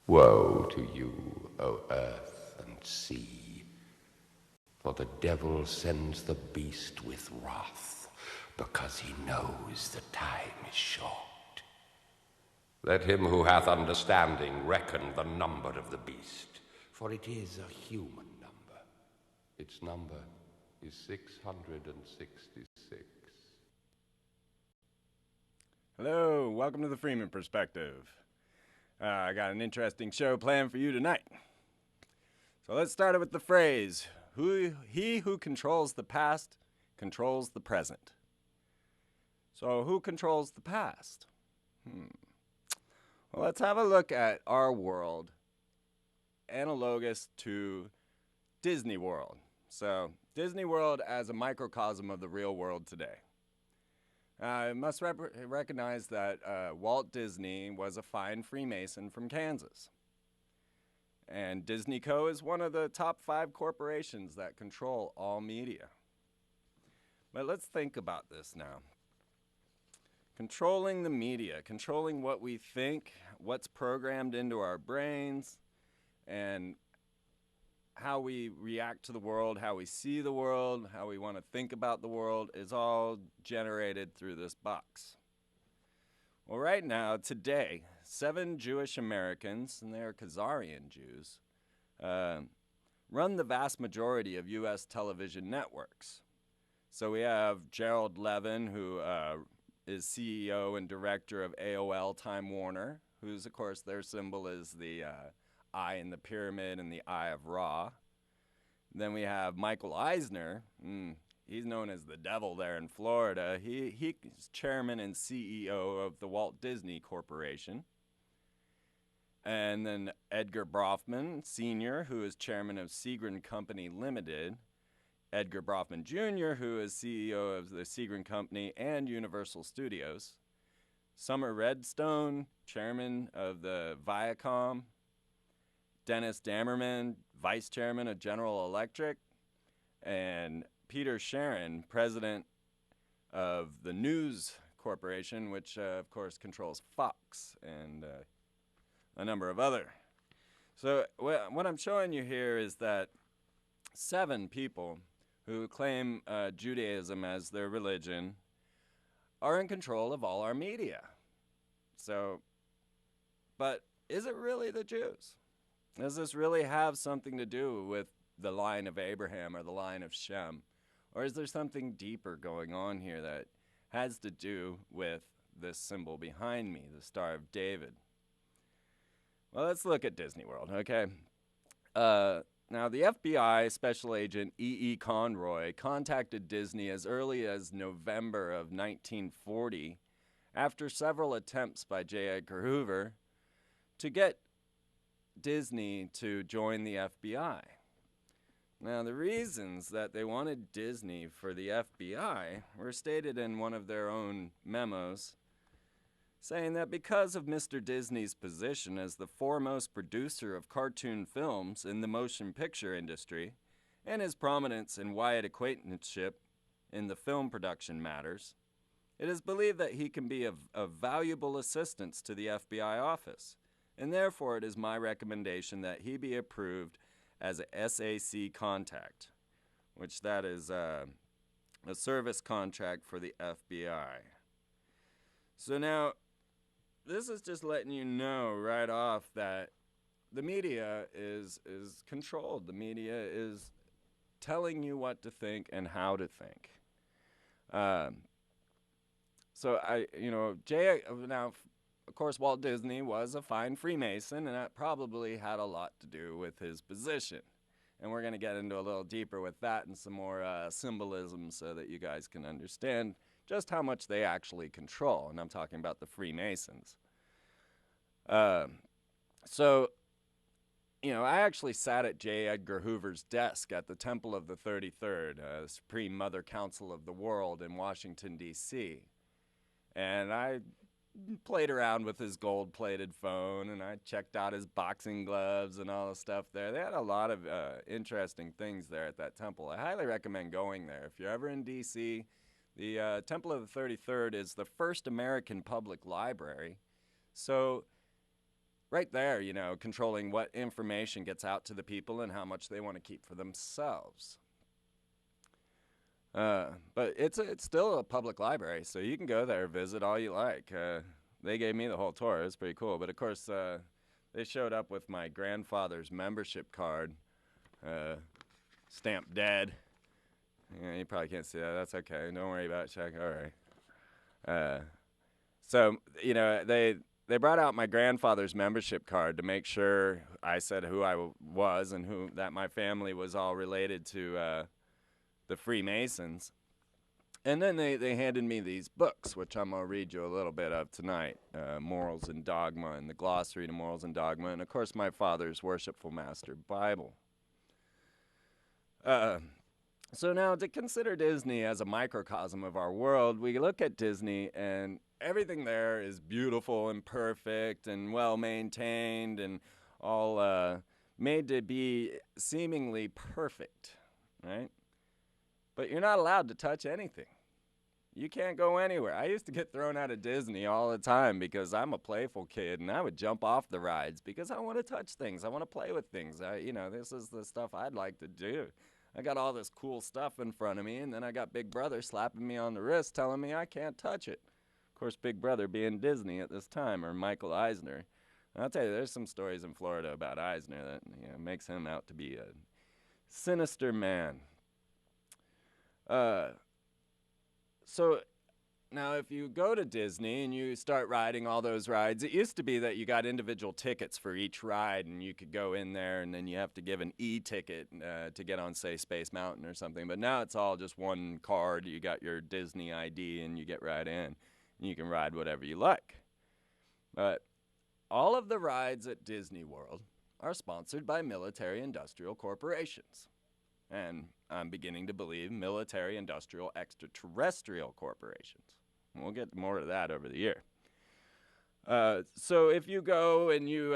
Woe to you, O earth and sea, for the devil sends the beast with wrath, because he knows the time is short. Let him who hath understanding reckon the number of the beast, for it is a human number. Its number is 666. Hello, welcome to the Freeman Perspective. I got an interesting show planned for you tonight. So let's start it with the phrase, he who controls the past controls the present. So who controls the past? Well, let's have a look at our world analogous to Disney World. So Disney World as a microcosm of the real world today. I must recognize that Walt Disney was a fine Freemason from Kansas. And Disney Co. is one of the top 5 corporations that control all media. But let's think about this now. Controlling the media, controlling what we think, what's programmed into our brains, and how we react to the world, how we see the world, how we want to think about the world is all generated through this box. Well, right now, today, 7 Jewish Americans, and they are Khazarian Jews, run the vast majority of U.S. television networks. So we have Gerald Levin, who is CEO and director of AOL Time Warner, who's, of course, their symbol is the eye in the pyramid and the eye of Ra. Then we have Michael Eisner. He's known as the devil there in Florida. He's chairman and CEO of the Walt Disney Corporation. And then Edgar Brofman, Sr., who is chairman of Seagrin Company Limited. Edgar Brofman, Jr., who is CEO of the Seagrin Company and Universal Studios. Summer Redstone, chairman of the Viacom. Dennis Dammerman, vice chairman of General Electric. And Peter Sharon, president of the News Corporation, which, of course, controls Fox and a number of other. So what I'm showing you here is that 7 people who claim Judaism as their religion are in control of all our media. So, but is it really the Jews? Does this really have something to do with the line of Abraham or the line of Shem? Or is there something deeper going on here that has to do with this symbol behind me, the Star of David? Well, let's look at Disney World, okay? Now, the FBI Special Agent E.E. Conroy contacted Disney as early as November of 1940 after several attempts by J. Edgar Hoover to get Disney to join the FBI. Now, the reasons that they wanted Disney for the FBI were stated in one of their own memos, saying that because of Mr. Disney's position as the foremost producer of cartoon films in the motion picture industry and his prominence and wide acquaintanceship in the film production matters, it is believed that he can be of valuable assistance to the FBI office, and therefore it is my recommendation that he be approved as a SAC contact, which that is a service contract for the FBI. So now, this is just letting you know right off that the media is controlled. The media is telling you what to think and how to think. So now, of course, Walt Disney was a fine Freemason, and that probably had a lot to do with his position. And we're going to get into a little deeper with that and some more symbolism so that you guys can understand just how much they actually control. And I'm talking about the Freemasons. So, I actually sat at J. Edgar Hoover's desk at the Temple of the 33rd, Supreme Mother Council of the World in Washington, D.C. And I played around with his gold-plated phone, and I checked out his boxing gloves and all the stuff there. They had a lot of interesting things there at that temple. I highly recommend going there. If you're ever in D.C., the Temple of the 33rd is the first American public library. So right there, controlling what information gets out to the people and how much they want to keep for themselves. But it's still a public library, so you can go there, visit all you like. They gave me the whole tour. It was pretty cool. But, of course, they showed up with my grandfather's membership card, stamped dead. Yeah, you probably can't see that. That's okay. Don't worry about it, Chuck. All right. So, they brought out my grandfather's membership card to make sure I said who I was and that my family was all related to the Freemasons. And then they handed me these books, which I'm going to read you a little bit of tonight. Morals and Dogma and the Glossary to Morals and Dogma. And, of course, my father's Worshipful Master Bible. So now, to consider Disney as a microcosm of our world, we look at Disney and everything there is beautiful and perfect and well-maintained and all made to be seemingly perfect, right? But you're not allowed to touch anything. You can't go anywhere. I used to get thrown out of Disney all the time because I'm a playful kid, and I would jump off the rides because I want to touch things. I want to play with things. This is the stuff I'd like to do. I got all this cool stuff in front of me, and then I got Big Brother slapping me on the wrist telling me I can't touch it. Of course, Big Brother being Disney at this time, or Michael Eisner. And I'll tell you, there's some stories in Florida about Eisner that makes him out to be a sinister man. So now if you go to Disney and you start riding all those rides, it used to be that you got individual tickets for each ride, and you could go in there and then you have to give an e-ticket to get on, say, Space Mountain or something. But now it's all just one card. You got your Disney ID and you get right in. And you can ride whatever you like. But all of the rides at Disney World are sponsored by military-industrial corporations. And I'm beginning to believe military-industrial extraterrestrial corporations. We'll get more of that over the year. So if you go and you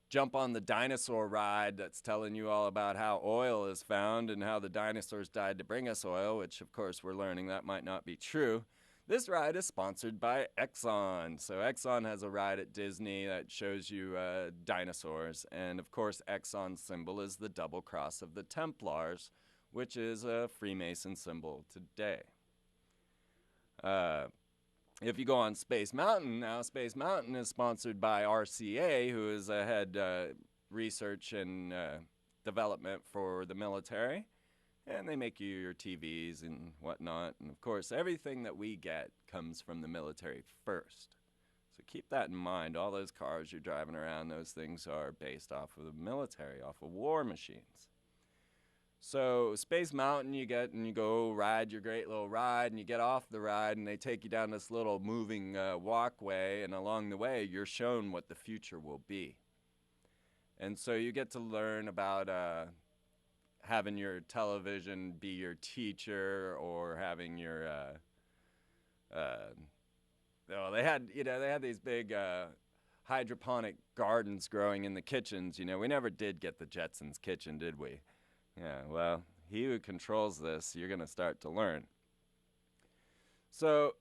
jump on the dinosaur ride that's telling you all about how oil is found and how the dinosaurs died to bring us oil, which, of course, we're learning that might not be true, this ride is sponsored by Exxon. So Exxon has a ride at Disney that shows you dinosaurs. And, of course, Exxon's symbol is the double cross of the Templars, which is a Freemason symbol today. If you go on Space Mountain, now Space Mountain is sponsored by RCA, who is a head research and development for the military. And they make you your TVs and whatnot. And, of course, everything that we get comes from the military first. So keep that in mind. All those cars you're driving around, those things are based off of the military, off of war machines. So Space Mountain you get, and you go ride your great little ride, and you get off the ride, and they take you down this little moving walkway. And along the way, you're shown what the future will be. And so you get to learn about having your television be your teacher, or having your they had these big hydroponic gardens growing in the kitchens. We never did get the Jetsons kitchen, did we? Yeah, well, he who controls this, you're going to start to learn. So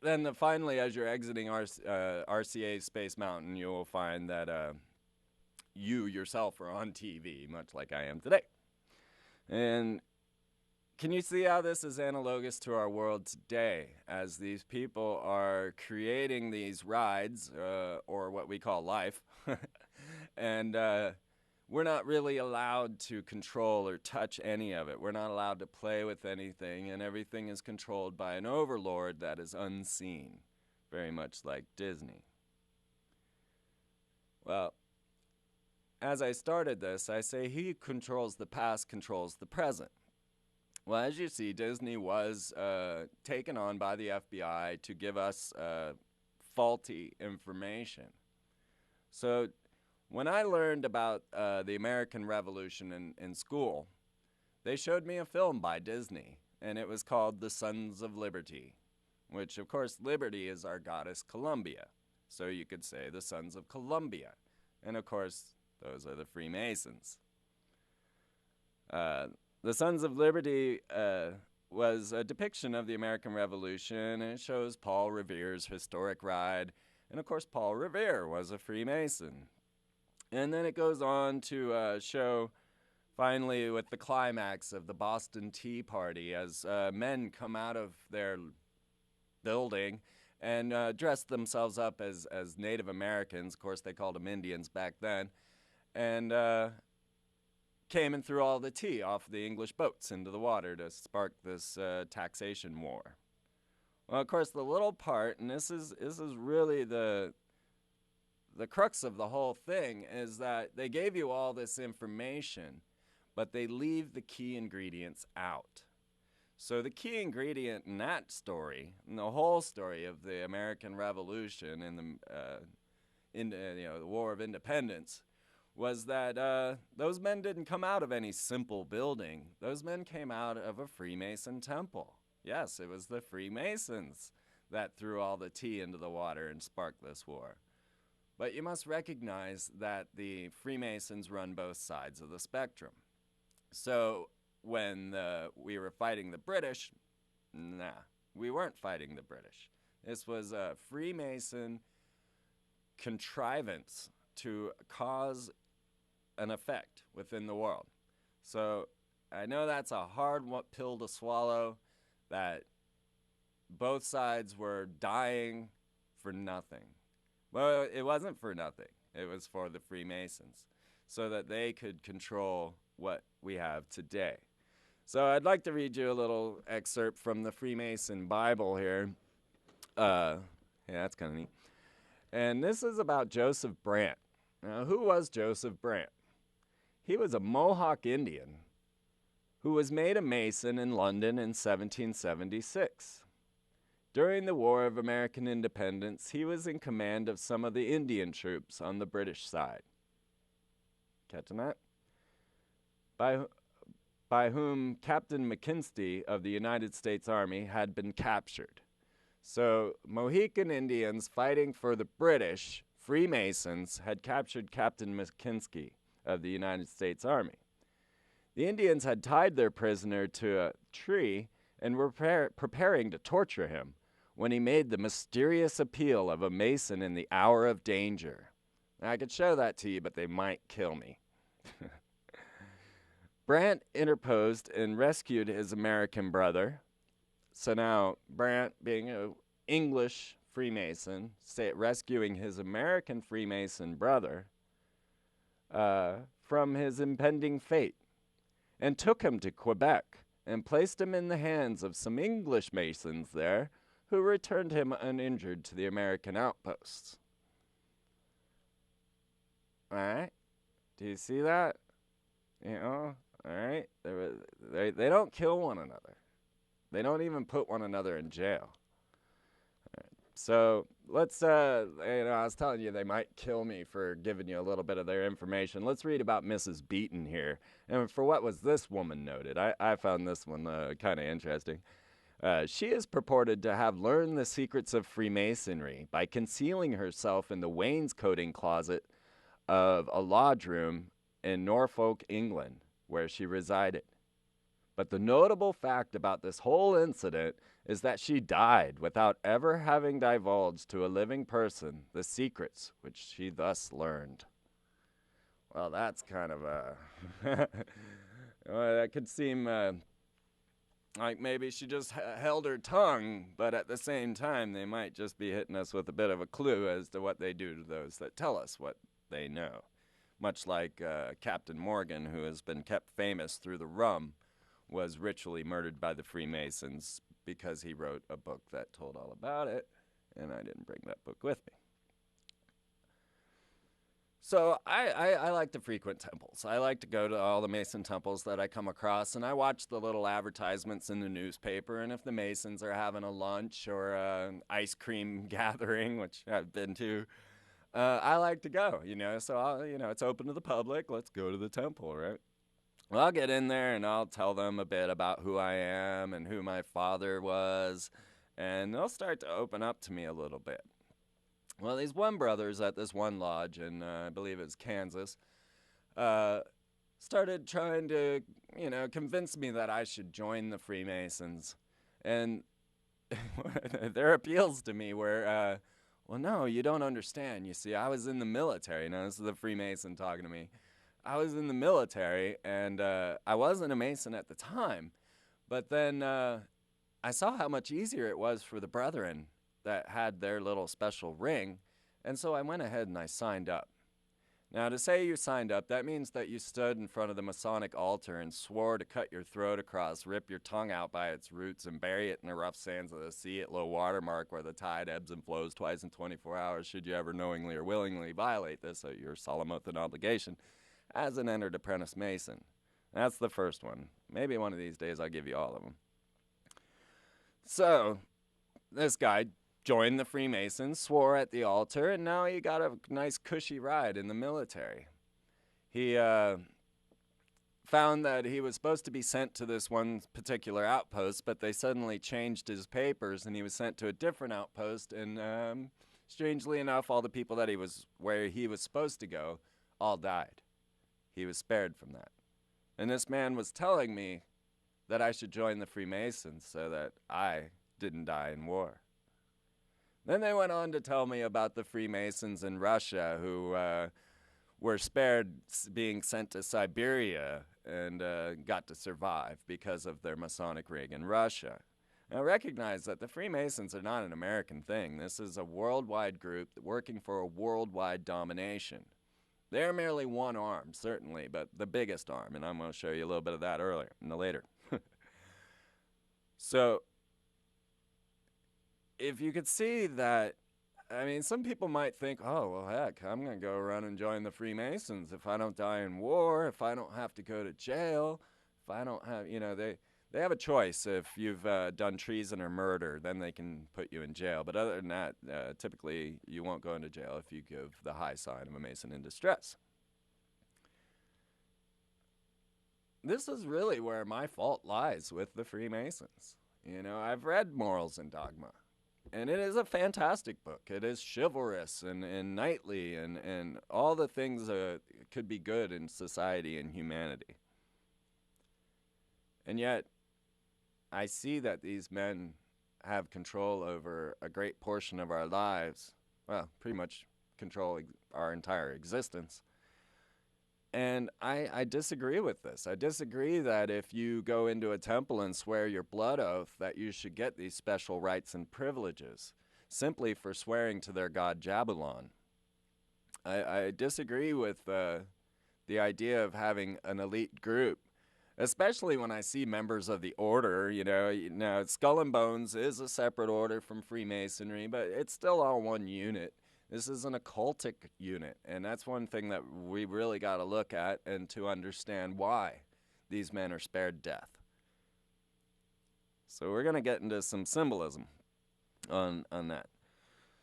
then finally, as you're exiting RCA Space Mountain, you will find that you yourself are on TV, much like I am today. And can you see how this is analogous to our world today, as these people are creating these rides, or what we call life, and we're not really allowed to control or touch any of it. We're not allowed to play with anything, and everything is controlled by an overlord that is unseen, very much like Disney. Well, as I started this, I say he who controls the past controls the present. Well, as you see, Disney was taken on by the FBI to give us faulty information. So when I learned about the American Revolution in school, they showed me a film by Disney, and it was called The Sons of Liberty, which, of course, Liberty is our goddess Columbia. So you could say the Sons of Columbia. And, of course, those are the Freemasons. The Sons of Liberty was a depiction of the American Revolution, and it shows Paul Revere's historic ride And of course, Paul Revere was a Freemason. And then it goes on to show, finally, with the climax of the Boston Tea Party, as men come out of their building and dressed themselves up as Native Americans. Of course, they called them Indians back then. And came and threw all the tea off the English boats into the water to spark this taxation war. Well, of course, the little part, and this is really the crux of the whole thing, is that they gave you all this information, but they leave the key ingredients out. So the key ingredient in that story, in the whole story of the American Revolution and the War of Independence, was that those men didn't come out of any simple building. Those men came out of a Freemason temple. Yes, it was the Freemasons that threw all the tea into the water and sparked this war. But you must recognize that the Freemasons run both sides of the spectrum. So when we were fighting the British, we weren't fighting the British. This was a Freemason contrivance to cause an effect within the world. So I know that's a hard pill to swallow, that both sides were dying for nothing. Well, it wasn't for nothing. It was for the Freemasons, so that they could control what we have today. So I'd like to read you a little excerpt from the Freemason Bible here. Yeah, that's kind of neat. And this is about Joseph Brant. Now, who was Joseph Brant? He was a Mohawk Indian who was made a Mason in London in 1776. During the War of American Independence, he was in command of some of the Indian troops on the British side. Catching that? By whom Captain McKinstry of the United States Army had been captured. So Mohican Indians fighting for the British Freemasons had captured Captain McKinstry of the United States Army. The Indians had tied their prisoner to a tree and were preparing to torture him when he made the mysterious appeal of a Mason in the hour of danger. Now, I could show that to you, but they might kill me. Brant interposed and rescued his American brother. So now Brant, being an English Freemason, rescuing his American Freemason brother from his impending fate, and took him to Quebec and placed him in the hands of some English Masons there, who returned him uninjured to the American outposts. All right? Do you see that? You know, all right? They don't kill one another. They don't even put one another in jail. So let's, I was telling you they might kill me for giving you a little bit of their information. Let's read about Mrs. Beaton here. And for what was this woman noted? I found this one kind of interesting. She is purported to have learned the secrets of Freemasonry by concealing herself in the wainscoting closet of a lodge room in Norfolk, England, where she resided. But the notable fact about this whole incident is that she died without ever having divulged to a living person the secrets which she thus learned. Well, that's kind of well, that could seem like maybe she just held her tongue, but at the same time, they might just be hitting us with a bit of a clue as to what they do to those that tell us what they know. Much like Captain Morgan, who has been kept famous through the rum, was ritually murdered by the Freemasons because he wrote a book that told all about it, and I didn't bring that book with me. So I like to frequent temples. I like to go to all the Mason temples that I come across, and I watch the little advertisements in the newspaper, and if the Masons are having a lunch or an ice cream gathering, which I've been to, I like to go, so it's open to the public. Let's go to the temple, right? Well, I'll get in there and I'll tell them a bit about who I am and who my father was, and they'll start to open up to me a little bit. Well, these one brothers at this one lodge in, I believe it's Kansas, started trying to, convince me that I should join the Freemasons. And their appeals to me were, Well, no, you don't understand. You see, I was in the military. Now, this is the Freemason talking to me. I was in the military, and I wasn't a Mason at the time. But then I saw how much easier it was for the brethren that had their little special ring, and so I went ahead and I signed up. Now, to say you signed up, that means that you stood in front of the Masonic altar and swore to cut your throat across, rip your tongue out by its roots, and bury it in the rough sands of the sea at low water mark where the tide ebbs and flows twice in 24 hours should you ever knowingly or willingly violate this at your solemn oath and obligation as an entered apprentice Mason. That's the first one. Maybe one of these days I'll give you all of them. So, this guy joined the Freemasons, swore at the altar, and now he got a nice cushy ride in the military. He found that he was supposed to be sent to this one particular outpost, but they suddenly changed his papers, and he was sent to a different outpost, and strangely enough, all the people that where he was supposed to go all died. He was spared from that. And this man was telling me that I should join the Freemasons so that I didn't die in war. Then they went on to tell me about the Freemasons in Russia who were spared being sent to Siberia and got to survive because of their Masonic ring in Russia. Now recognize that the Freemasons are not an American thing. This is a worldwide group working for a worldwide domination. They're merely one arm, certainly, but the biggest arm, and I'm going to show you a little bit of that later. So, if you could see that, I mean, some people might think, oh, well, heck, I'm going to go run and join the Freemasons if I don't die in war, if I don't have to go to jail, if I don't have, they have a choice. If you've done treason or murder, then they can put you in jail. But other than that, typically you won't go into jail if you give the high sign of a Mason in distress. This is really where my fault lies with the Freemasons. I've read Morals and Dogma. And it is a fantastic book. It is chivalrous and knightly and all the things could be good in society and humanity. And yet, I see that these men have control over a great portion of our lives. Well, pretty much control our entire existence. And I disagree with this. I disagree that if you go into a temple and swear your blood oath that you should get these special rights and privileges simply for swearing to their god Jabulon. I disagree with the idea of having an elite group, especially when I see members of the order. Now Skull and Bones is a separate order from Freemasonry, but it's still all one unit. This is an occultic unit, and that's one thing that we really got to look at and to understand why these men are spared death. So we're going to get into some symbolism on that.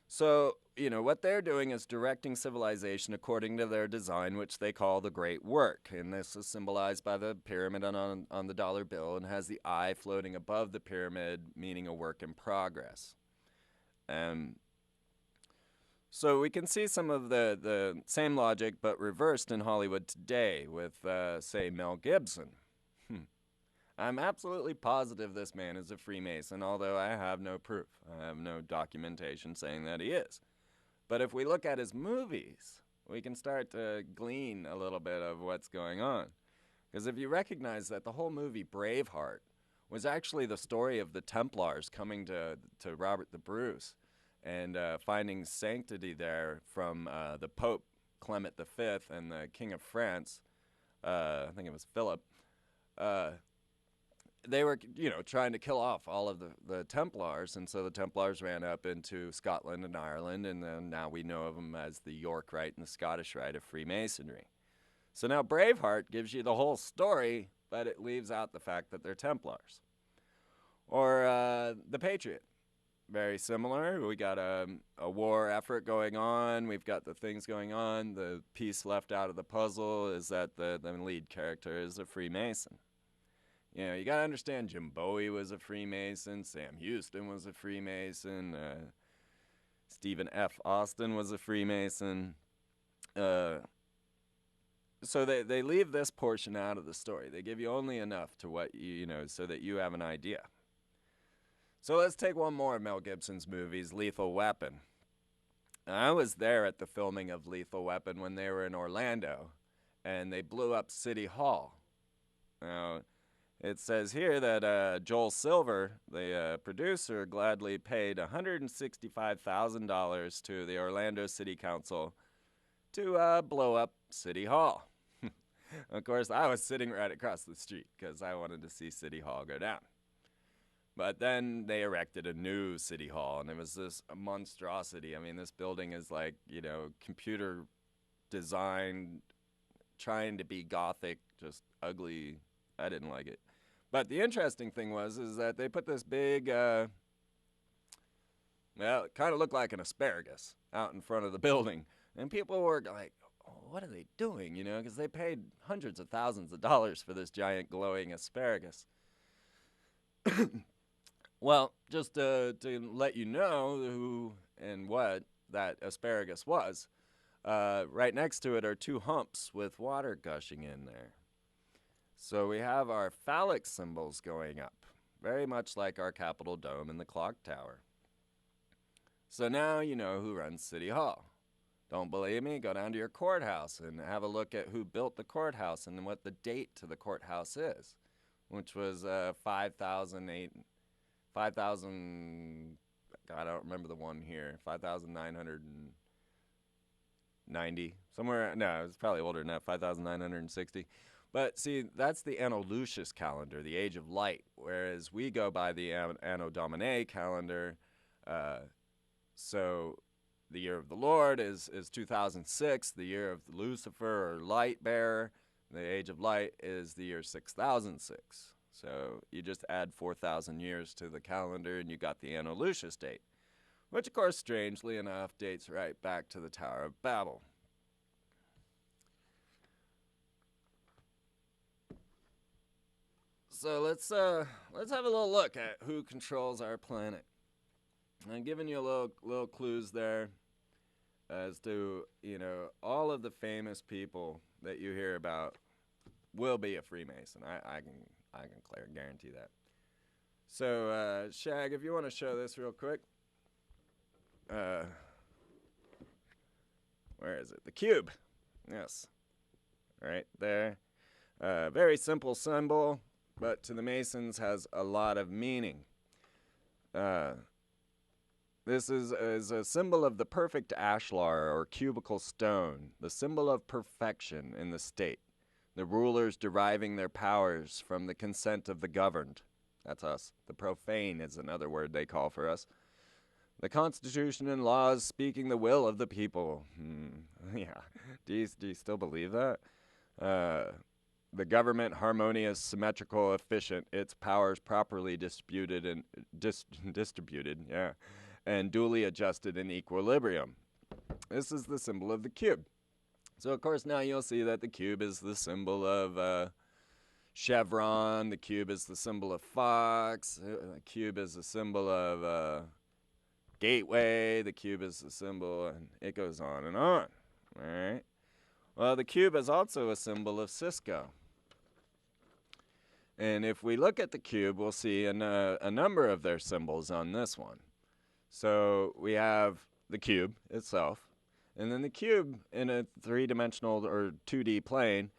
So, what they're doing is directing civilization according to their design, which they call the Great Work. And this is symbolized by the pyramid on the dollar bill and has the eye floating above the pyramid, meaning a work in progress. So we can see some of the same logic, but reversed in Hollywood today with, say, Mel Gibson. I'm absolutely positive this man is a Freemason, although I have no proof. I have no documentation saying that he is. But if we look at his movies, we can start to glean a little bit of what's going on. Because if you recognize that the whole movie Braveheart was actually the story of the Templars coming to Robert the Bruce, and finding sanctity there from the Pope Clement V and the King of France, I think it was Philip. They were, trying to kill off all of the Templars, and so the Templars ran up into Scotland and Ireland, and then now we know of them as the York Rite and the Scottish Rite of Freemasonry. So now Braveheart gives you the whole story, but it leaves out the fact that they're Templars. Or The Patriot. Very similar. We got a war effort going on. We've got the things going on. The piece left out of the puzzle is that the lead character is a Freemason. You got to understand Jim Bowie was a Freemason. Sam Houston was a Freemason. Stephen F. Austin was a Freemason. So they leave this portion out of the story. They give you only enough to what so that you have an idea. So let's take one more of Mel Gibson's movies, Lethal Weapon. I was there at the filming of Lethal Weapon when they were in Orlando, and they blew up City Hall. Now, it says here that Joel Silver, the producer, gladly paid $165,000 to the Orlando City Council to blow up City Hall. Of course, I was sitting right across the street because I wanted to see City Hall go down. But then they erected a new City Hall, and it was this monstrosity. I mean, this building is like, computer designed, trying to be Gothic, just ugly. I didn't like it. But the interesting thing is that they put this big, it kind of looked like an asparagus out in front of the building. And people were like, oh, what are they doing, because they paid hundreds of thousands of dollars for this giant glowing asparagus. Well, just to let you know who and what that asparagus was, right next to it are two humps with water gushing in there. So we have our phallic symbols going up, very much like our Capitol Dome and the clock tower. So now you know who runs City Hall. Don't believe me? Go down to your courthouse and have a look at who built the courthouse and what the date to the courthouse is, which was 5,000, God, I don't remember the one here, 5,990, somewhere, no, it's probably older than that, 5,960. But see, that's the Anno Lucis calendar, the Age of Light, whereas we go by the Anno Domini calendar. So the year of the Lord is 2006, the year of Lucifer or Light Bearer, the Age of Light is the year 6006. So you just add 4,000 years to the calendar and you got the Anno Lucis date, which of course, strangely enough, dates right back to the Tower of Babel. So let's have a little look at who controls our planet. I'm giving you a little clues there as to, all of the famous people that you hear about will be a Freemason. I can guarantee that. So, Shag, if you want to show this real quick. Where is it? The cube. Yes. Right there. Very simple symbol, but to the Masons has a lot of meaning. This is a symbol of the perfect ashlar or cubical stone, the symbol of perfection in the state. The rulers deriving their powers from the consent of the governed. That's us. The profane is another word they call for us. The Constitution and laws speaking the will of the people. Yeah. Do you still believe that? The government harmonious, symmetrical, efficient, its powers properly distributed and distributed, and duly adjusted in equilibrium. This is the symbol of the cube. So, of course, now you'll see that the cube is the symbol of chevron. The cube is the symbol of fox. The cube is the symbol of gateway. The cube is the symbol, and it goes on and on. All right. Well, the cube is also a symbol of Cisco. And if we look at the cube, we'll see a number of their symbols on this one. So we have the cube itself. And then the cube in a three-dimensional or 2D plane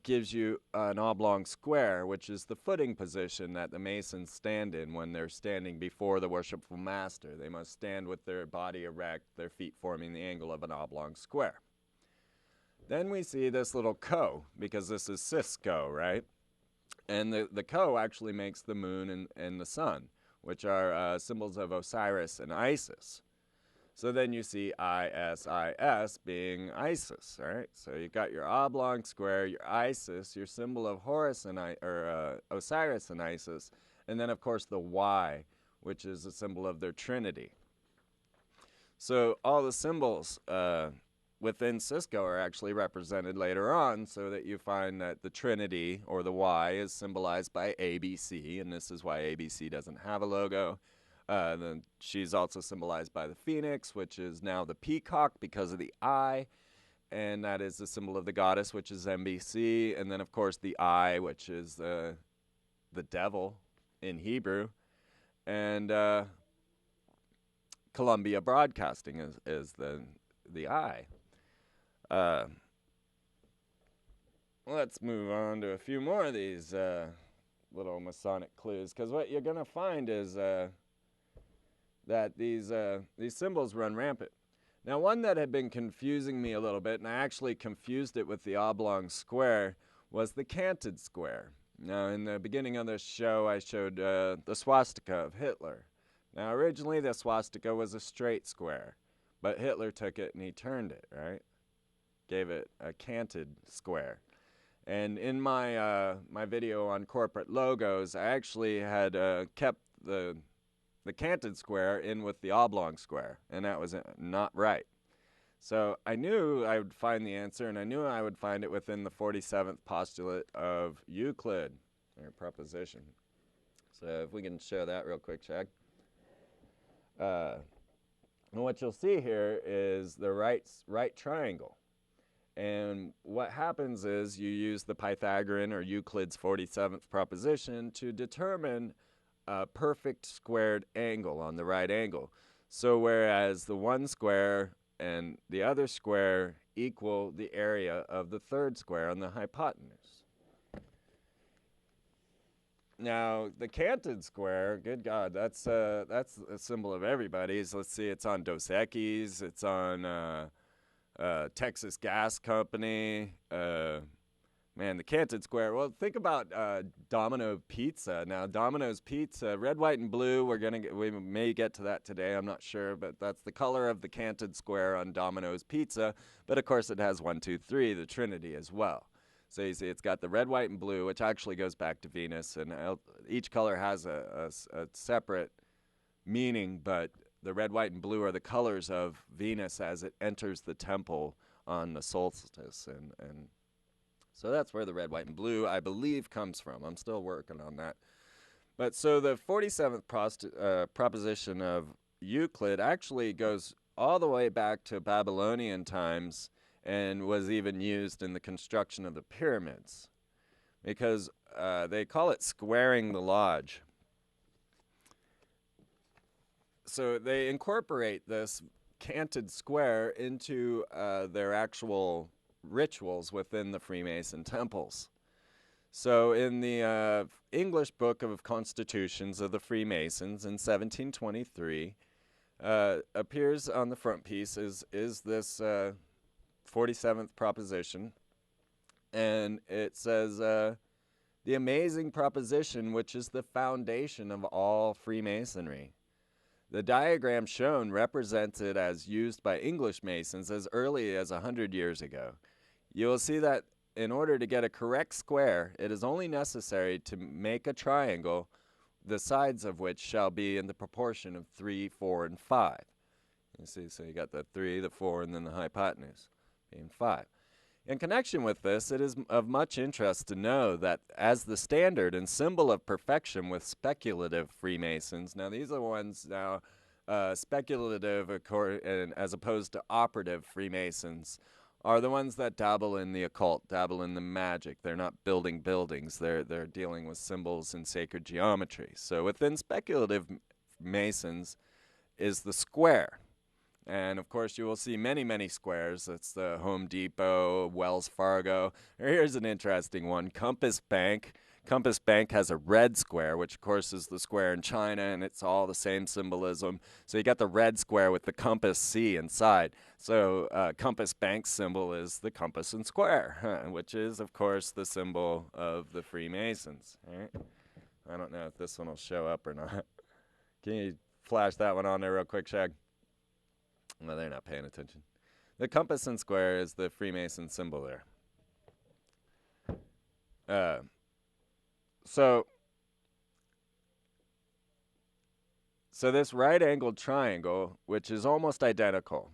gives you an oblong square, which is the footing position that the Masons stand in when they're standing before the worshipful master. They must stand with their body erect, their feet forming the angle of an oblong square. Then we see this little co, because this is Cisco, right? And the co actually makes the moon and the sun, which are symbols of Osiris and Isis. So then you see ISIS being Isis, all right? So you got your oblong square, your Isis, your symbol of Horus and Osiris and Isis, and then of course the Y, which is a symbol of their Trinity. So all the symbols within Cisco are actually represented later on, so that you find that the Trinity, or the Y, is symbolized by ABC, and this is why ABC doesn't have a logo. Then she's also symbolized by the phoenix, which is now the peacock because of the eye, and that is the symbol of the goddess, which is MBC, and then of course the eye, which is the devil in Hebrew, and Columbia Broadcasting is the I. Let's move on to a few more of these little Masonic clues, because what you're going to find is that these symbols run rampant. Now, one that had been confusing me a little bit, and I actually confused it with the oblong square, was the canted square. Now, in the beginning of this show, I showed the swastika of Hitler. Now, originally, the swastika was a straight square, but Hitler took it and he turned it, right? Gave it a canted square. And in my my video on corporate logos, I actually had kept the canted square in with the oblong square, and that was not right. So I knew I would find the answer, and I knew I would find it within the 47th postulate of Euclid, or proposition. So if we can show that real quick, Chad. And what you'll see here is the right triangle. And what happens is you use the Pythagorean or Euclid's 47th proposition to determine a perfect squared angle on the right angle. So whereas the one square and the other square equal the area of the third square on the hypotenuse. Now, the canted square, good God, that's a symbol of everybody's. Let's see, it's on Dos Equis, it's on Texas Gas Company. Man, the canted square. Well, think about Domino Pizza. Now, Domino's Pizza, red, white, and blue. We may get to that today. I'm not sure, but that's the color of the canted square on Domino's Pizza. But of course, it has 1, 2, 3, the Trinity as well. So you see, it's got the red, white, and blue, which actually goes back to Venus, and each color has a separate meaning, but the red, white, and blue are the colors of Venus as it enters the temple on the solstice. And so that's where the red, white, and blue, I believe, comes from. I'm still working on that. But so the 47th proposition of Euclid actually goes all the way back to Babylonian times and was even used in the construction of the pyramids, because they call it squaring the lodge. So they incorporate this canted square into their actual rituals within the Freemason temples. So in the English Book of Constitutions of the Freemasons in 1723, appears on the front piece is this 47th proposition, and it says, the amazing proposition which is the foundation of all Freemasonry. The diagram shown represents it as used by English Masons as early as 100 years ago. You will see that in order to get a correct square, it is only necessary to make a triangle, the sides of which shall be in the proportion of 3, 4, and 5. You see, so you got the 3, the 4, and then the hypotenuse being 5. In connection with this, it is of much interest to know that as the standard and symbol of perfection with speculative Freemasons, now these are ones now speculative as opposed to operative Freemasons, are the ones that dabble in the occult, dabble in the magic. They're not building buildings. They're dealing with symbols and sacred geometry. So within speculative Masons is the square. And, of course, you will see many, many squares. It's the Home Depot, Wells Fargo. Here's an interesting one, Compass Bank. Compass Bank has a red square, which, of course, is the square in China, and it's all the same symbolism. So you got the red square with the compass C inside. So Compass Bank's symbol is the compass and square, which is, of course, the symbol of the Freemasons. Right? I don't know if this one will show up or not. Can you flash that one on there real quick, Shag? Well, they're not paying attention. The compass and square is the Freemason symbol there. So this right-angled triangle, which is almost identical,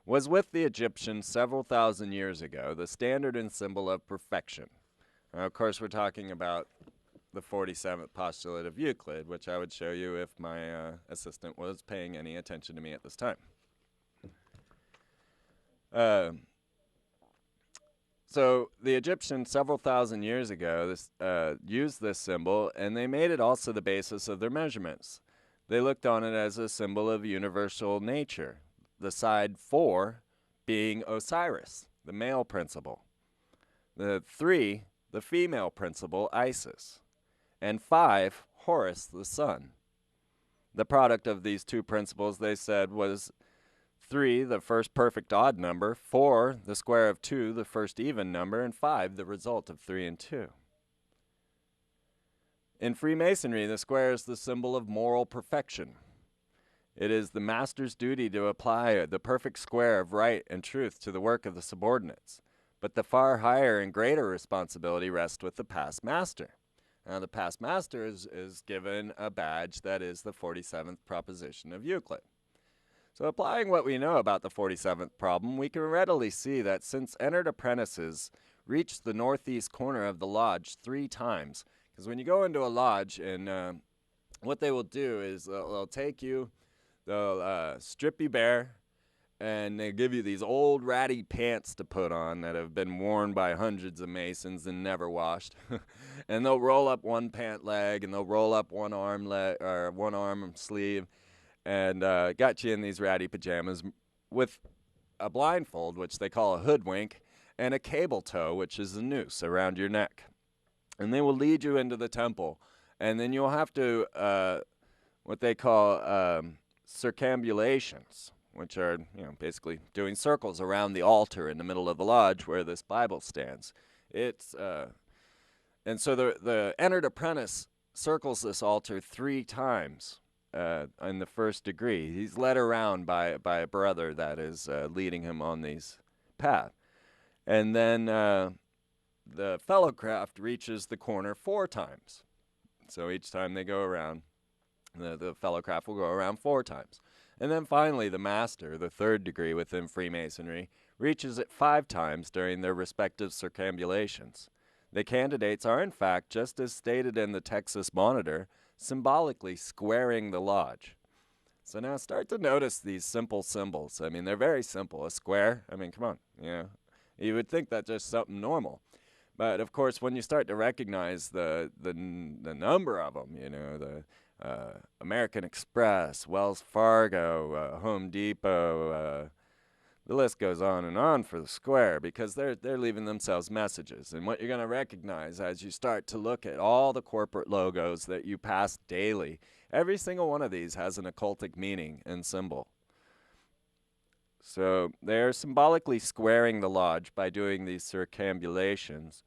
was with the Egyptians several thousand years ago, the standard and symbol of perfection. Now, of course, we're talking about the 47th postulate of Euclid, which I would show you if my assistant was paying any attention to me at this time. So the Egyptians several thousand years ago used this symbol, and they made it also the basis of their measurements. they looked on it as a symbol of universal nature, the side 4 being Osiris, the male principle, the 3, the female principle, Isis, and 5, Horus, the sun. The product of these two principles, they said, was 3, the first perfect odd number, 4, the square of 2, the first even number, and 5, the result of 3 and 2. In Freemasonry, the square is the symbol of moral perfection. It is the master's duty to apply the perfect square of right and truth to the work of the subordinates, but the far higher and greater responsibility rests with the past master. Now, the past master is given a badge that is the 47th proposition of Euclid. So applying what we know about the 47th problem, we can readily see that since entered apprentices reach the northeast corner of the lodge 3 times, because when you go into a lodge, and what they will do is they'll take you, they'll strip you bare, and they give you these old ratty pants to put on that have been worn by hundreds of Masons and never washed. And they'll roll up one pant leg, and they'll roll up one arm sleeve, and got you in these ratty pajamas with a blindfold, which they call a hoodwink, and a cable tow, which is a noose around your neck. And they will lead you into the temple, and then you'll have to what they call circumambulations, which are, basically doing circles around the altar in the middle of the lodge where this Bible stands. And so the entered apprentice circles this altar 3 times in the first degree. He's led around by a brother that is leading him on these path. And then the fellowcraft reaches the corner 4 times. So each time they go around, the fellowcraft will go around 4 times. And then finally, the master, the 3rd degree within Freemasonry, reaches it 5 times during their respective circumambulations. The candidates are, in fact, just as stated in the Texas Monitor, symbolically squaring the lodge. So now start to notice these simple symbols. I mean, they're very simple. A square, I mean, come on, you would think that's just something normal. But, of course, when you start to recognize the number of them, the American Express, Wells Fargo, Home Depot, the list goes on and on for the square, because they're leaving themselves messages. And what you're going to recognize as you start to look at all the corporate logos that you pass daily, every single one of these has an occultic meaning and symbol. So they're symbolically squaring the lodge by doing these circumambulations.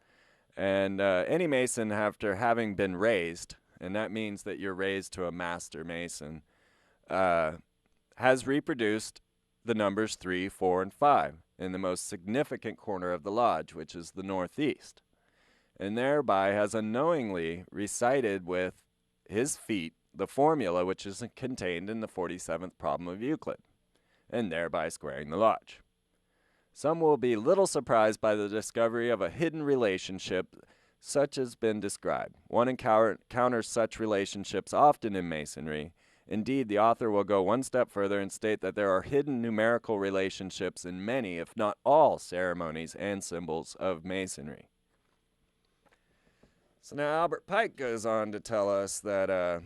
And any Mason, after having been raised, and that means that you're raised to a master Mason, has reproduced the numbers 3, 4, and 5 in the most significant corner of the lodge, which is the northeast, and thereby has unknowingly recited with his feet the formula which is contained in the 47th problem of Euclid, and thereby squaring the lodge. Some will be little surprised by the discovery of a hidden relationship such as been described. One encounters such relationships often in Masonry. Indeed, the author will go one step further and state that there are hidden numerical relationships in many, if not all, ceremonies and symbols of Masonry. So now Albert Pike goes on to tell us that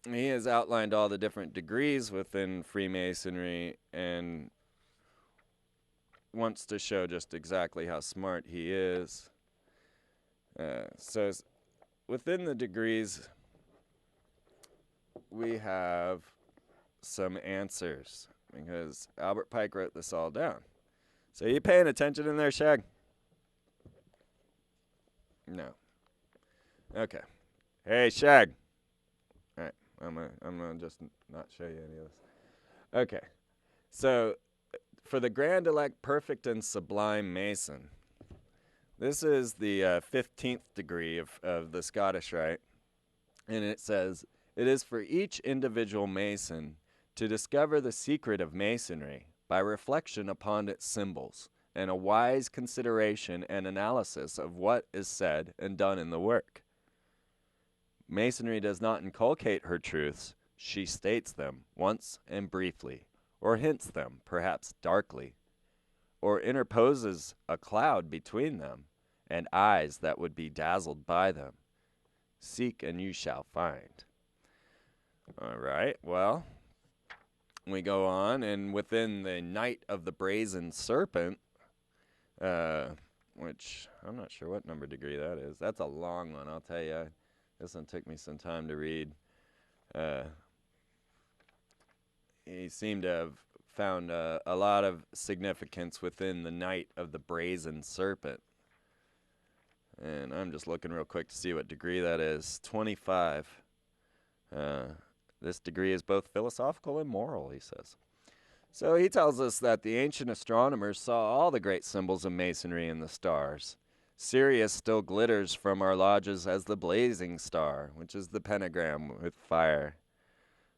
he has outlined all the different degrees within Freemasonry and wants to show just exactly how smart he is. So within the degrees, we have some answers, because Albert Pike wrote this all down. So are you paying attention in there, Shag? No. Okay. Hey, Shag. All right. I'm gonna just not show you any of this. Okay. So for the Grand Elect Perfect and Sublime Mason, this is the 15th degree of the Scottish Rite, and it says, "It is for each individual Mason to discover the secret of Masonry by reflection upon its symbols and a wise consideration and analysis of what is said and done in the work. Masonry does not inculcate her truths, she states them once and briefly, or hints them, perhaps darkly, or interposes a cloud between them and eyes that would be dazzled by them. Seek and you shall find." All right, well, we go on, and within the Night of the Brazen Serpent, which I'm not sure what number degree that is. That's a long one, I'll tell you. This one took me some time to read. He seemed to have found a lot of significance within the Night of the Brazen Serpent. And I'm just looking real quick to see what degree that is. 25. This degree is both philosophical and moral, he says. So he tells us that the ancient astronomers saw all the great symbols of masonry in the stars. Sirius still glitters from our lodges as the blazing star, which is the pentagram with fire.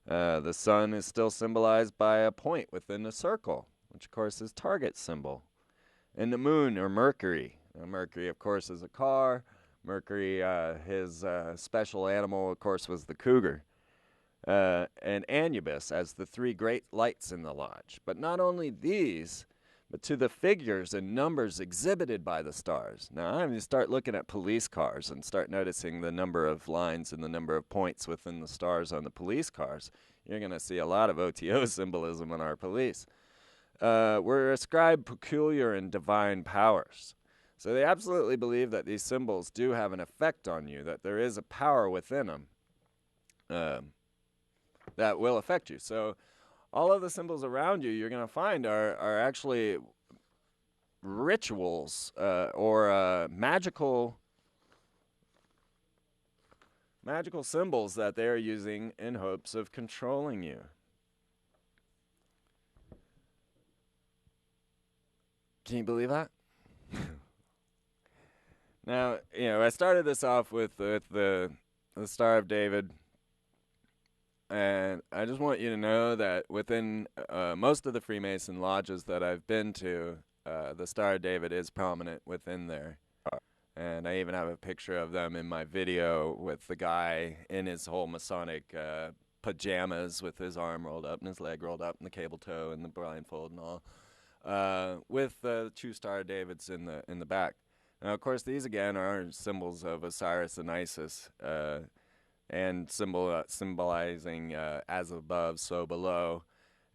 The sun is still symbolized by a point within a circle, which of course is target symbol. And the moon, or Mercury. Mercury, of course, is a car. Mercury, his special animal, of course, was the cougar. And Anubis as the three great lights in the lodge. But not only these, but to the figures and numbers exhibited by the stars. Now, I'm going to start looking at police cars and start noticing the number of lines and the number of points within the stars on the police cars. You're going to see a lot of OTO symbolism on our police. Were ascribed peculiar and divine powers. So they absolutely believe that these symbols do have an effect on you, that there is a power within them that will affect you. So all of the symbols around you, you're going to find are actually rituals or magical symbols that they are using in hopes of controlling you. Can you believe that? Now, I started this off with the Star of David. And I just want you to know that within most of the Freemason lodges that I've been to, the Star of David is prominent within there. And I even have a picture of them in my video with the guy in his whole Masonic pajamas with his arm rolled up and his leg rolled up and the cable toe and the blindfold and all, with the two Star of Davids in the back. Now, of course, these again are symbols of Osiris and Isis, and symbolizing as above, so below,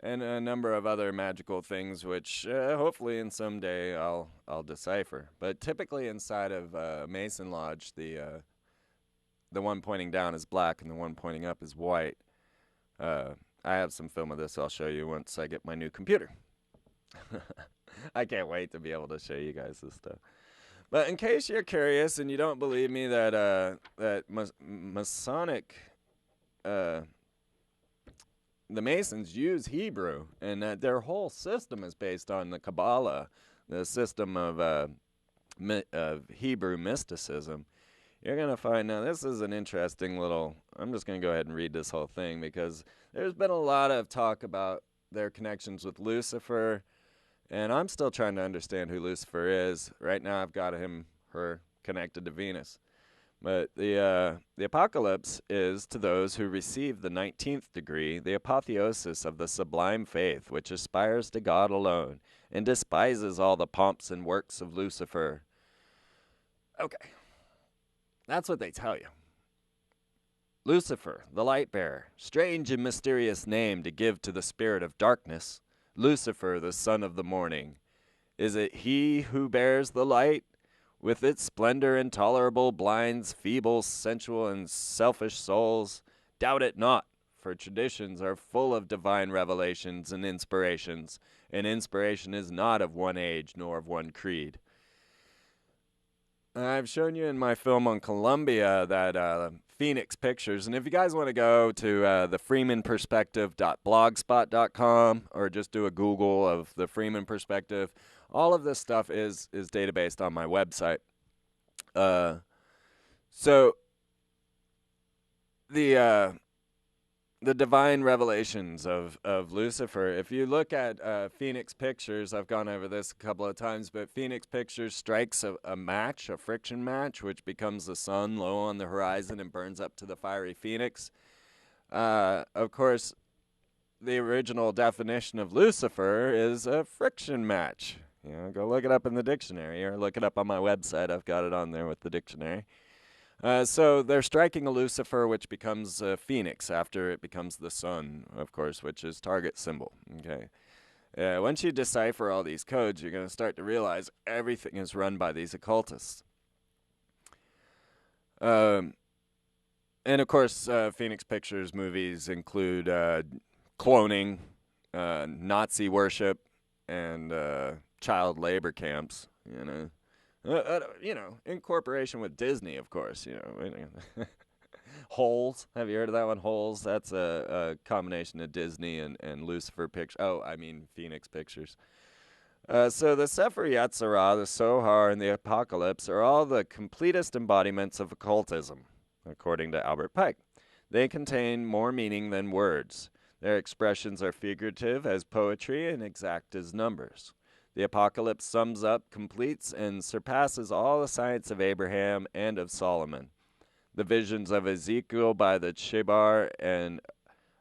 and a number of other magical things which hopefully in some day I'll decipher. But typically inside of Mason Lodge, the one pointing down is black and the one pointing up is white. I have some film of this I'll show you once I get my new computer. I can't wait to be able to show you guys this stuff. But in case you're curious and you don't believe me that Masonic, the Masons use Hebrew and that their whole system is based on the Kabbalah, the system of Hebrew mysticism, you're going to find now this is an interesting little, I'm just going to go ahead and read this whole thing because there's been a lot of talk about their connections with Lucifer. And I'm still trying to understand who Lucifer is. Right now I've got her connected to Venus. But the apocalypse is to those who receive the 19th degree, the apotheosis of the sublime faith, which aspires to God alone and despises all the pomps and works of Lucifer. Okay, that's what they tell you. Lucifer, the light bearer, strange and mysterious name to give to the spirit of darkness. Lucifer, the son of the morning. Is it he who bears the light? With its splendor intolerable blinds feeble, sensual, and selfish souls? Doubt it not, for traditions are full of divine revelations and inspirations, and inspiration is not of one age nor of one creed. I've shown you in my film on Columbia that Phoenix Pictures, and if you guys want to go to the freemanperspective.blogspot.com or just do a Google of the Freeman Perspective, all of this stuff is databased on my website. So the divine revelations of Lucifer. If you look at Phoenix Pictures, I've gone over this a couple of times, but Phoenix Pictures strikes a match, a friction match, which becomes the sun low on the horizon and burns up to the fiery phoenix. Of course, the original definition of Lucifer is a friction match. Go look it up in the dictionary or look it up on my website. I've got it on there with the dictionary. So they're striking a Lucifer, which becomes a phoenix after it becomes the sun, of course, which is target symbol. Okay. Once you decipher all these codes, you're going to start to realize everything is run by these occultists. And of course, Phoenix Pictures movies include cloning, Nazi worship, and child labor camps. In cooperation with Disney, of course. Holes. Have you heard of that one? Holes. That's a combination of Disney and Lucifer Pictures. Phoenix Pictures. So the Sefer Yetzirah, the Zohar, and the Apocalypse are all the completest embodiments of occultism, according to Albert Pike. They contain more meaning than words. Their expressions are figurative as poetry and exact as numbers. The Apocalypse sums up, completes, and surpasses all the science of Abraham and of Solomon. The visions of Ezekiel by the Chebar and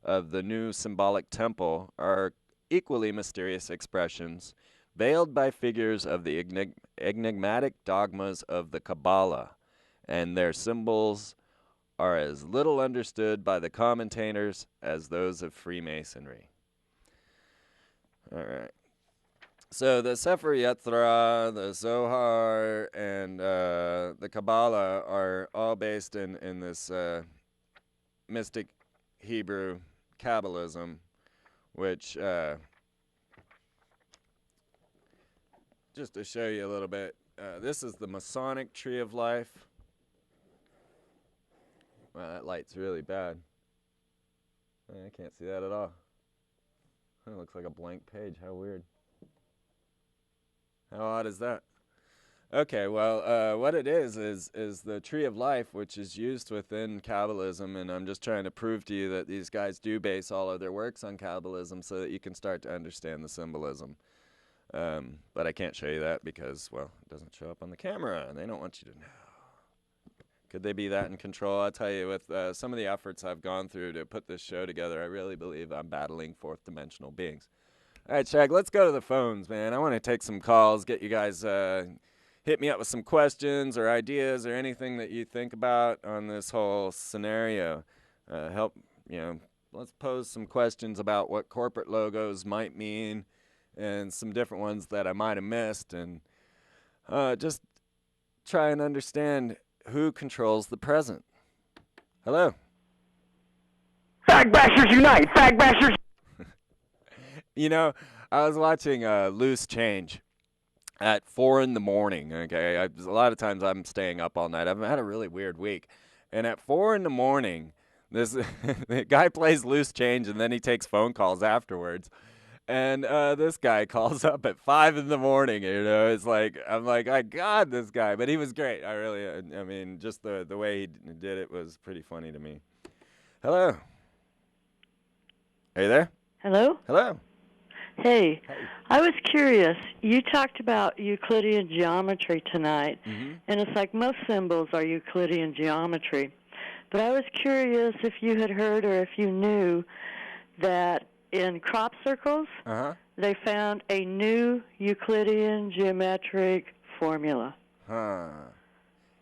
of the new symbolic temple are equally mysterious expressions, veiled by figures of the enigmatic dogmas of the Kabbalah, and their symbols are as little understood by the commentators as those of Freemasonry. All right. So the Sefer Yetzirah, the Zohar, and the Kabbalah are all based in this mystic Hebrew Kabbalism, which, just to show you a little bit, this is the Masonic Tree of Life. Wow, that light's really bad. I can't see that at all. It looks like a blank page. How weird. How odd is that? Okay, well, what it is the Tree of Life, which is used within Kabbalism, and I'm just trying to prove to you that these guys do base all of their works on Kabbalism so that you can start to understand the symbolism. But I can't show you that because, well, it doesn't show up on the camera, and they don't want you to know. Could they be that in control? I'll tell you, with some of the efforts I've gone through to put this show together, I really believe I'm battling fourth dimensional beings. All right, Shag, let's go to the phones, man. I want to take some calls, get you guys, hit me up with some questions or ideas or anything that you think about on this whole scenario. Let's pose some questions about what corporate logos might mean and some different ones that I might have missed, and just try and understand who controls the present. Hello. Fag Bashers Unite! Fag Bashers! I was watching Loose Change at 4 in the morning, okay? A lot of times I'm staying up all night. I've had a really weird week. And at 4 in the morning, this the guy plays Loose Change, and then he takes phone calls afterwards. And this guy calls up at 5 in the morning, It's like, I'm like, I got this guy. But he was great. Just the way he did it was pretty funny to me. Hello. Are you there? Hello? Hello. Hey, I was curious. You talked about Euclidean geometry tonight, and it's like most symbols are Euclidean geometry. But I was curious if you had heard or if you knew that in crop circles, they found a new Euclidean geometric formula.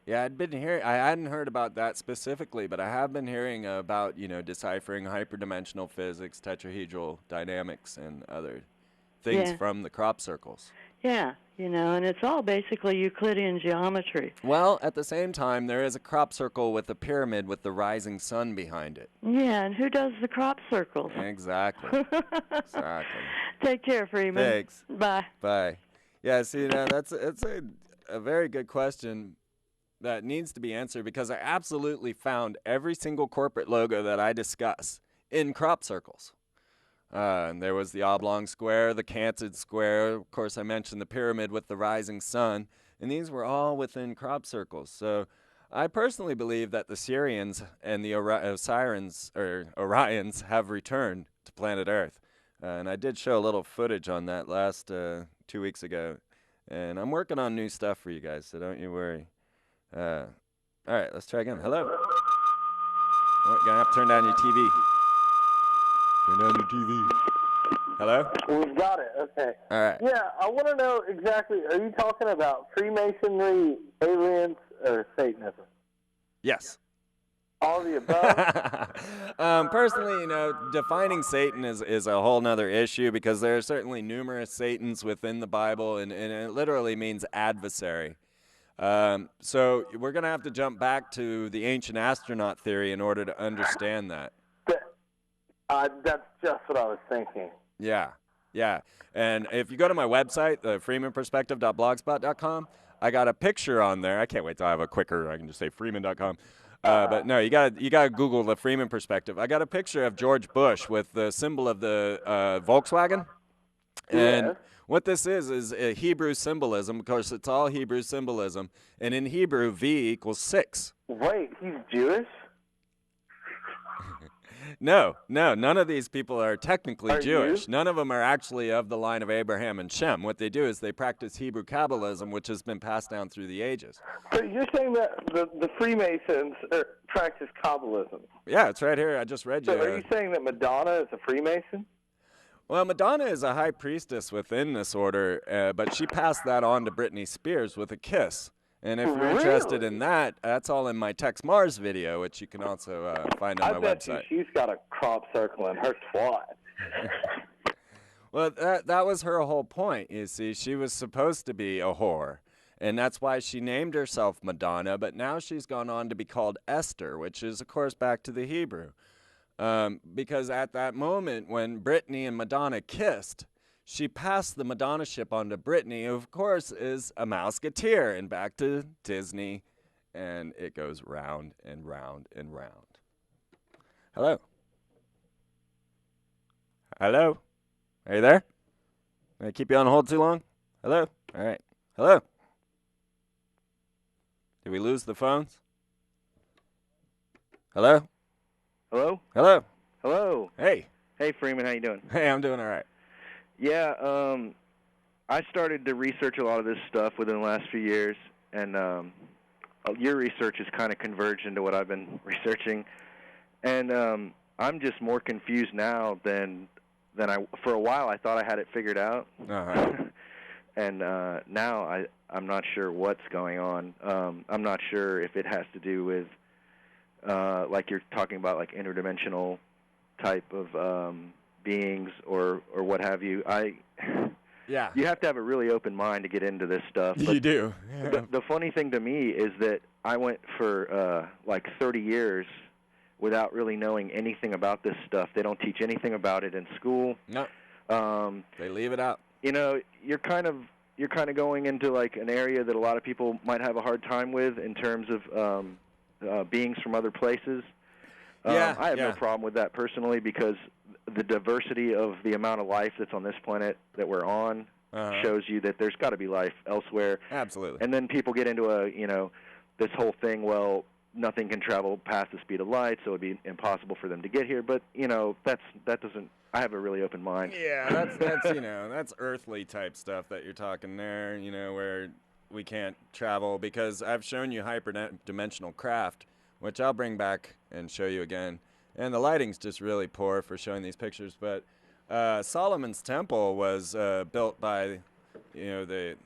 Yeah, I hadn't heard about that specifically, but I have been hearing about, deciphering hyperdimensional physics, tetrahedral dynamics, and other things from the crop circles. Yeah, and it's all basically Euclidean geometry. Well, at the same time, there is a crop circle with a pyramid with the rising sun behind it. Yeah, and who does the crop circles? Exactly. Exactly. Take care, Freeman. Thanks. Bye. Bye. Yeah, see, that's a very good question that needs to be answered, because I absolutely found every single corporate logo that I discuss in crop circles. And there was the oblong square, the canted square. Of course, I mentioned the pyramid with the rising sun. And these were all within crop circles. So I personally believe that the Sirians and the Orions have returned to planet Earth. And I did show a little footage on that last 2 weeks ago. And I'm working on new stuff for you guys, so don't you worry. All right, let's try again. Hello. You're going to have to turn down your TV. Turn down your TV. Hello? We've got it, okay. All right. Yeah, I want to know exactly, are you talking about Freemasonry, aliens, or Satanism? Yes. All the above? Personally, defining Satan is a whole nother issue because there are certainly numerous Satans within the Bible, and it literally means adversary. So we're going to have to jump back to the ancient astronaut theory in order to understand that. That's just what I was thinking. Yeah. And if you go to my website, the freemanperspective.blogspot.com, I got a picture on there. I can't wait till I have a quicker. I can just say freeman.com. But no, you gotta Google the Freeman perspective. I got a picture of George Bush with the symbol of the Volkswagen, and Yes. what this is a Hebrew symbolism. Of course, it's all Hebrew symbolism, and in Hebrew, V equals 6. Wait, he's Jewish? No, none of these people are technically Are Jewish. you? None of them are actually of the line of Abraham and Shem. What they do is they practice Hebrew Kabbalism, which has been passed down through the ages. So you're saying that the Freemasons practice Kabbalism? Yeah, it's right here. I just read you. So are you saying that Madonna is a Freemason? Well, Madonna is a high priestess within this order, but she passed that on to Britney Spears with a kiss. And if you're interested in that, that's all in my Tex Mars video, which you can also find on my bet website. she's got a crop circle in her twat. Well, that was her whole point, you see. She was supposed to be a whore, and that's why she named herself Madonna, but now she's gone on to be called Esther, which is, of course, back to the Hebrew. Because at that moment when Britney and Madonna kissed, she passed the Madonna-ship on to Britney, who, of course, is a Mouseketeer, and back to Disney, and it goes round and round and round. Hello? Hello? Are you there? Did I keep you on hold too long? Hello? All right. Hello? Did we lose the phones? Hello? Hello? Hello? Hello. Hey. Hey, Freeman, how you doing? Hey, I'm doing all right. Yeah, I started to research a lot of this stuff within the last few years, and your research has kind of converged into what I've been researching, and I'm just more confused now than I. For a while, I thought I had it figured out, and now I'm not sure what's going on. I'm not sure if it has to do with like you're talking about, like interdimensional type of beings or what have you. Yeah. You have to have a really open mind to get into this stuff. You do. Yeah. The funny thing to me is that I went for like 30 years without really knowing anything about this stuff. They don't teach anything about it in school. No. They leave it out. You know, you're kind of going into like an area that a lot of people might have a hard time with in terms of beings from other places. I have no problem with that personally because the diversity of the amount of life that's on this planet that we're on shows you that there's got to be life elsewhere. Absolutely. And then people get into this whole thing, well, nothing can travel past the speed of light, so it'd be impossible for them to get here. But, that doesn't, I have a really open mind. Yeah, that's that's earthly type stuff that you're talking there, where we can't travel because I've shown you hyperdimensional craft, which I'll bring back and show you again. And the lighting's just really poor for showing these pictures. But Solomon's temple was built by, the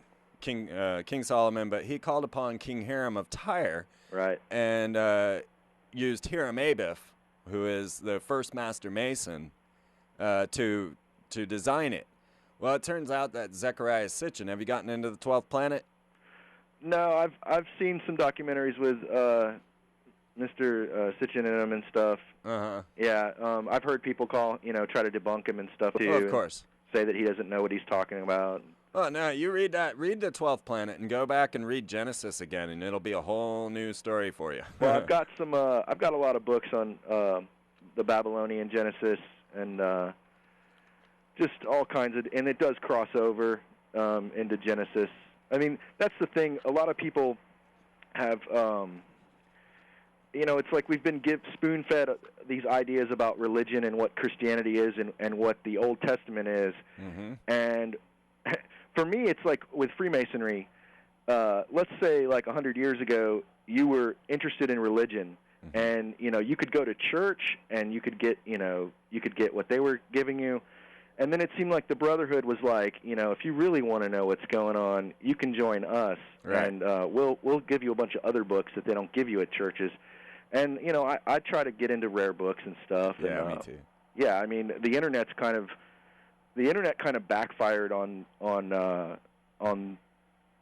King Solomon, but he called upon King Hiram of Tyre, right, and used Hiram Abiff, who is the first master mason, to design it. Well, it turns out that Zechariah Sitchin. Have you gotten into the 12th planet? No, I've seen some documentaries with Mr. Sitchin in them and stuff. Yeah, I've heard people try to debunk him and stuff too. Oh, of course. Say that he doesn't know what he's talking about. Oh, no, you read that. Read the 12th planet and go back and read Genesis again, and it'll be a whole new story for you. Well, I've got a lot of books on the Babylonian Genesis and just all kinds of, and it does cross over into Genesis. I mean, that's the thing. A lot of people have, it's like we've been spoon-fed these ideas about religion and what Christianity is and what the Old Testament is. Mm-hmm. And for me, it's like with Freemasonry, let's say like 100 years ago, you were interested in religion, mm-hmm. and, you could go to church and you could get what they were giving you. And then it seemed like the Brotherhood was like, if you really want to know what's going on, you can join us, Right. and we'll give you a bunch of other books that they don't give you at churches. And I try to get into rare books and stuff. Yeah, and, me too. Yeah, I mean the internet kind of backfired on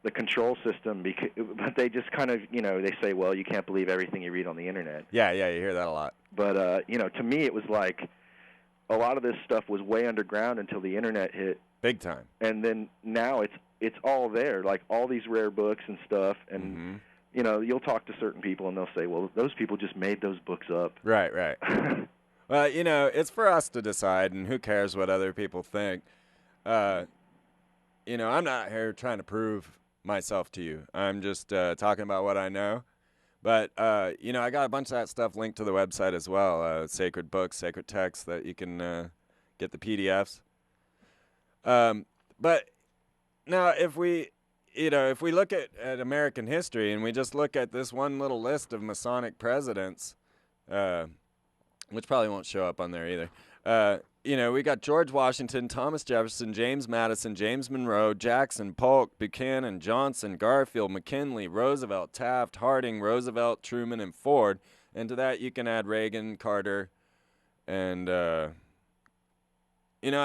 the control system, but they just kind of they say, well, you can't believe everything you read on the internet. Yeah, you hear that a lot. But to me it was like a lot of this stuff was way underground until the internet hit. Big time. And then now it's all there, like all these rare books and stuff, and you'll talk to certain people and they'll say, well, those people just made those books up. Right. Well, it's for us to decide, and who cares what other people think. I'm not here trying to prove myself to you. I'm just talking about what I know. But, I got a bunch of that stuff linked to the website as well, sacred books, sacred texts that you can get the PDFs. But now if we look at American history and we just look at this one little list of Masonic presidents, which probably won't show up on there either, we got George Washington, Thomas Jefferson, James Madison, James Monroe, Jackson, Polk, Buchanan, Johnson, Garfield, McKinley, Roosevelt, Taft, Harding, Roosevelt, Truman, and Ford. And to that you can add Reagan, Carter, and, I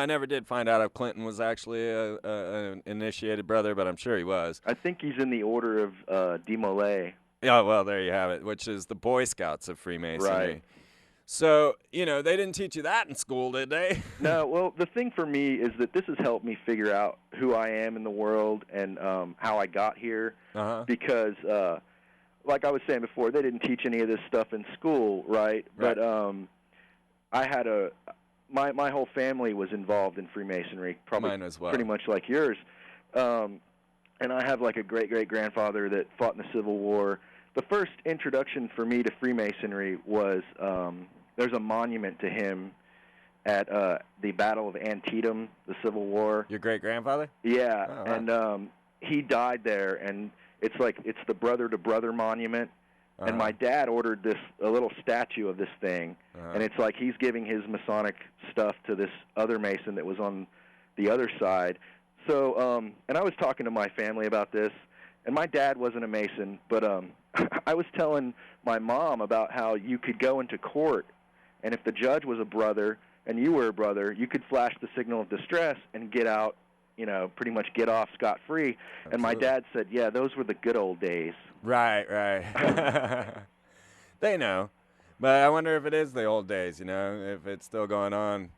never did find out if Clinton was actually an initiated brother, but I'm sure he was. I think he's in the order of de Molay. Yeah, well, there you have it, which is the Boy Scouts of Freemasonry. Right. So, they didn't teach you that in school, did they? No, well, the thing for me is that this has helped me figure out who I am in the world and how I got here. Because, like I was saying before, they didn't teach any of this stuff in school, right? But I had my whole family was involved in Freemasonry, probably Mine as well. Pretty much like yours. And I have like a great-great-grandfather that fought in the Civil War. The first introduction for me to Freemasonry was there's a monument to him at the Battle of Antietam, the Civil War. Your great-grandfather? Yeah, oh, wow. And he died there, and it's the brother-to-brother monument. And my dad ordered a little statue of this thing, and it's like he's giving his Masonic stuff to this other Mason that was on the other side. So, and I was talking to my family about this, and my dad wasn't a Mason, but I was telling my mom about how you could go into court, and if the judge was a brother and you were a brother, you could flash the signal of distress and get out, pretty much get off scot-free. Absolutely. And my dad said, yeah, those were the good old days. Right. They know. But I wonder if it is the old days, if it's still going on.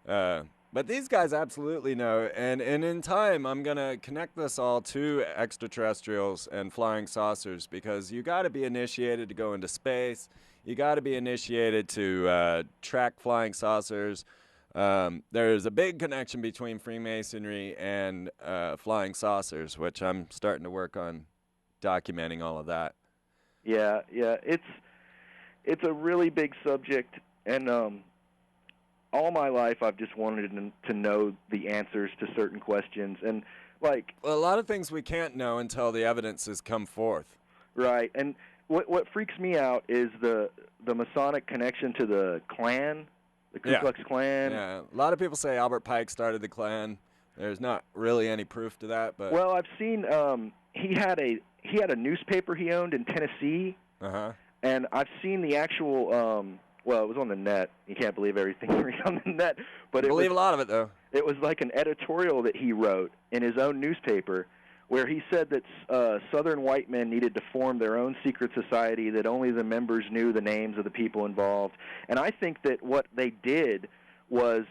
But these guys absolutely know. And in time, I'm going to connect this all to extraterrestrials and flying saucers, because you got to be initiated to go into space. You got to be initiated to track flying saucers. There's a big connection between Freemasonry and flying saucers, which I'm starting to work on documenting all of that. Yeah, it's a really big subject, and all my life I've just wanted to know the answers to certain questions, and well, a lot of things we can't know until the evidence has come forth. Right, and what freaks me out is the Masonic connection to the Klan. The Ku Klux Klan. Yeah, a lot of people say Albert Pike started the Klan. There's not really any proof to that, but well, I've seen he had a newspaper he owned in Tennessee. And I've seen the actual well, it was on the net. You can't believe everything you read on the net, but believe a lot of it though. It was like an editorial that he wrote in his own newspaper, where he said that Southern white men needed to form their own secret society, that only the members knew the names of the people involved. And I think that what they did was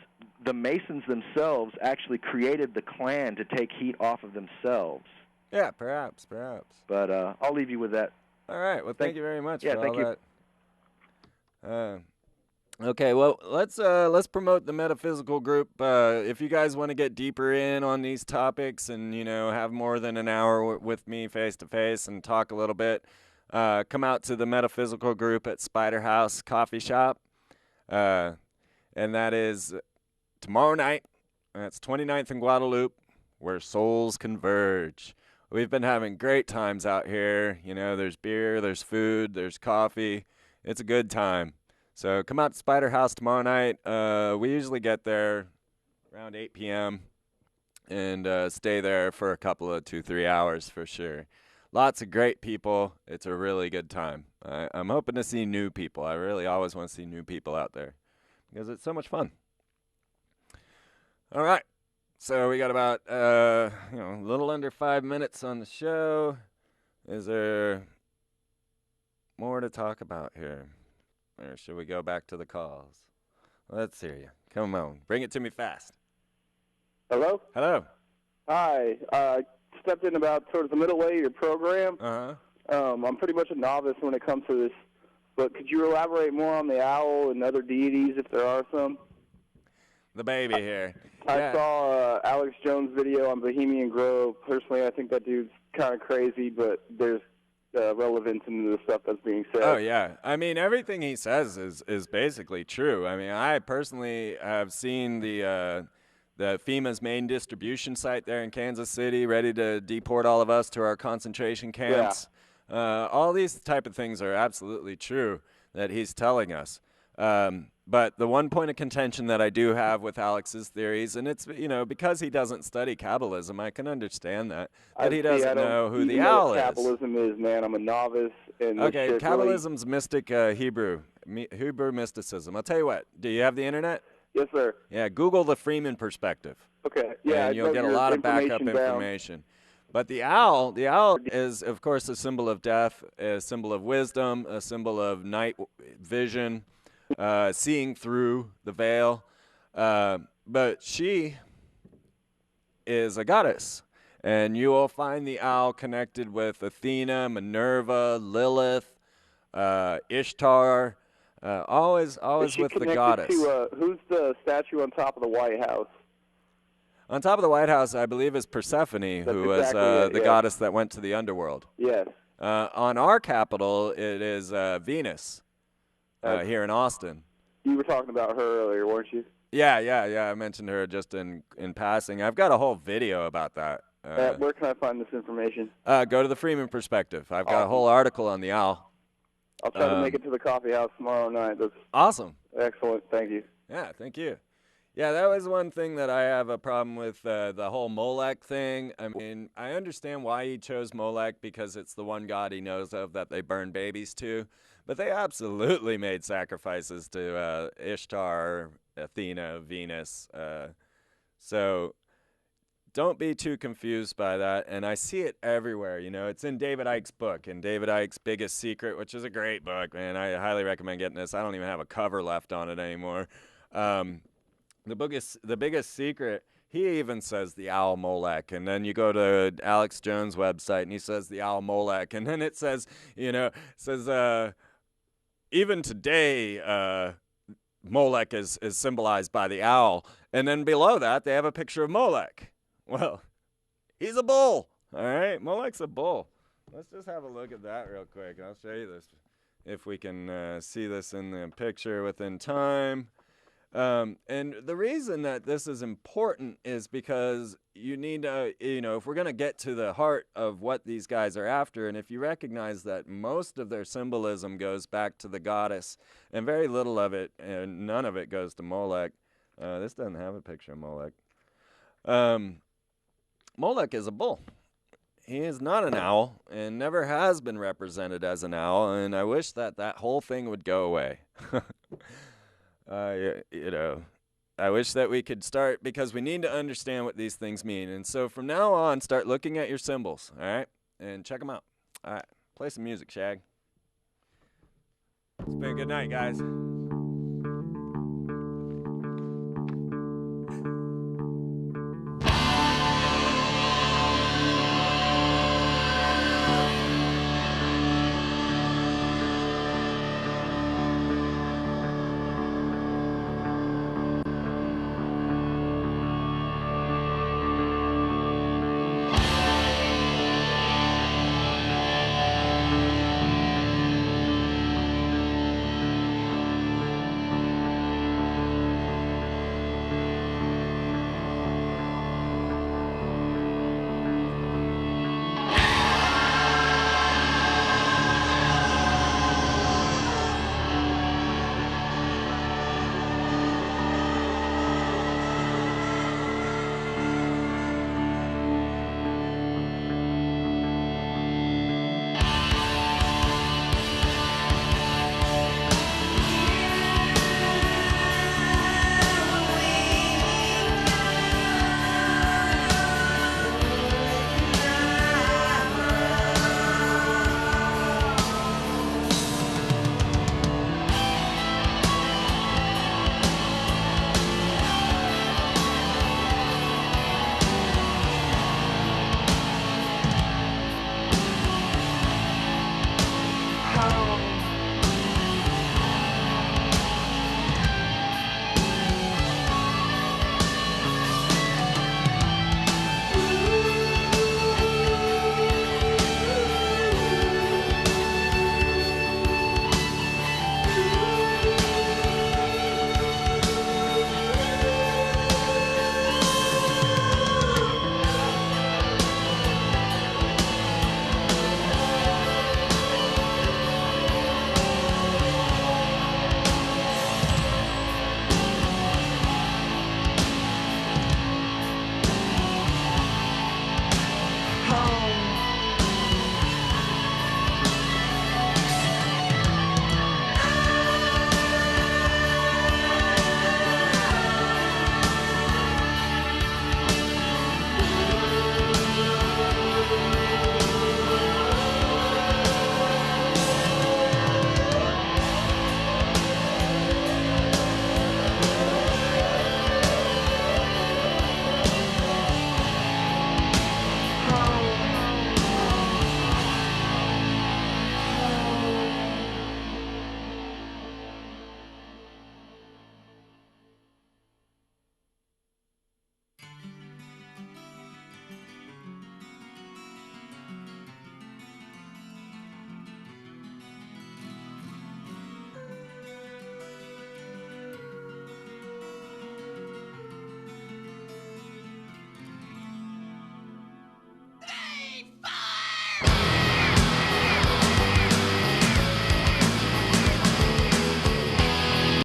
the Masons themselves actually created the Klan to take heat off of themselves. Yeah, perhaps. But I'll leave you with that. All right. Well, thank you very much for thank all you. that. Okay, well, let's promote the metaphysical group. If you guys want to get deeper in on these topics and, have more than an hour with me face-to-face and talk a little bit, come out to the metaphysical group at Spider House Coffee Shop. And that is tomorrow night. That's 29th and Guadalupe, where souls converge. We've been having great times out here. There's beer, there's food, there's coffee. It's a good time. So come out to Spider House tomorrow night. We usually get there around 8 p.m. and stay there for a couple of 2-3 hours for sure. Lots of great people. It's a really good time. I'm hoping to see new people. I really always want to see new people out there because it's so much fun. All right. So we got about a little under 5 minutes on the show. Is there more to talk about here? Or should we go back to the calls? Let's hear you. Come on. Bring it to me fast. Hello? Hello. Hi. Stepped in about towards the middle way of your program. Uh-huh. I'm pretty much a novice when it comes to this, but could you elaborate more on the owl and other deities if there are some? The baby here. I saw Alex Jones' video on Bohemian Grove. Personally, I think that dude's kind of crazy, but there's relevance in the stuff that's being said. Oh, yeah. I mean, everything he says is basically true. I mean, I personally have seen the FEMA's main distribution site there in Kansas City, ready to deport all of us to our concentration camps. Yeah. All these type of things are absolutely true that he's telling us. But the one point of contention that I do have with Alex's theories, and it's, because he doesn't study Kabbalism, I can understand that he doesn't know who the owl is. Kabbalism is, man. I'm a novice. And okay, Kabbalism's mystic Hebrew mysticism. I'll tell you what. Do you have the internet? Yes, sir. Yeah, Google the Freeman perspective. Okay. Yeah, and you'll get a lot of backup information. But the owl is, of course, a symbol of death, a symbol of wisdom, a symbol of night vision, seeing through the veil. But she is a goddess. And you will find the owl connected with Athena, Minerva, Lilith, Ishtar, always with the goddess. Who's the statue on top of the White House? On top of the White House, I believe, is Persephone, who was the goddess that went to the underworld. Yes. On our capital, it is Venus, here in Austin. You were talking about her earlier, weren't you? Yeah. I mentioned her just in passing. I've got a whole video about that. Where can I find this information? Go to the Freeman Perspective. I've got a whole article on the owl. I'll try to make it to the coffee house tomorrow night. That's awesome. Excellent. Thank you. Yeah, thank you. Yeah, that was one thing that I have a problem with, the whole Molech thing. I mean, I understand why he chose Molech, because it's the one god he knows of that they burn babies to. But they absolutely made sacrifices to Ishtar, Athena, Venus. So don't be too confused by that. And I see it everywhere. It's in David Icke's book, and David Icke's Biggest Secret, which is a great book, man. I highly recommend getting this. I don't even have a cover left on it anymore. The Biggest Secret, he even says the owl Molech, and then you go to Alex Jones' website and he says the owl Molech, and then it says, even today, Molech is symbolized by the owl, and then below that they have a picture of Molech. Well, he's a bull, all right? Molech's a bull. Let's just have a look at that real quick. I'll show you this if we can see this in the picture within time. And the reason that this is important is because you need to, if we're going to get to the heart of what these guys are after, and if you recognize that most of their symbolism goes back to the goddess, and very little of it, and none of it goes to Molech. This doesn't have a picture of Molech. Molech is a bull. He is not an owl, and never has been represented as an owl, and I wish that whole thing would go away. I wish that we could start, because we need to understand what these things mean. And so from now on, start looking at your symbols, all right? And check them out. All right, play some music, Shag. It's been a good night, guys.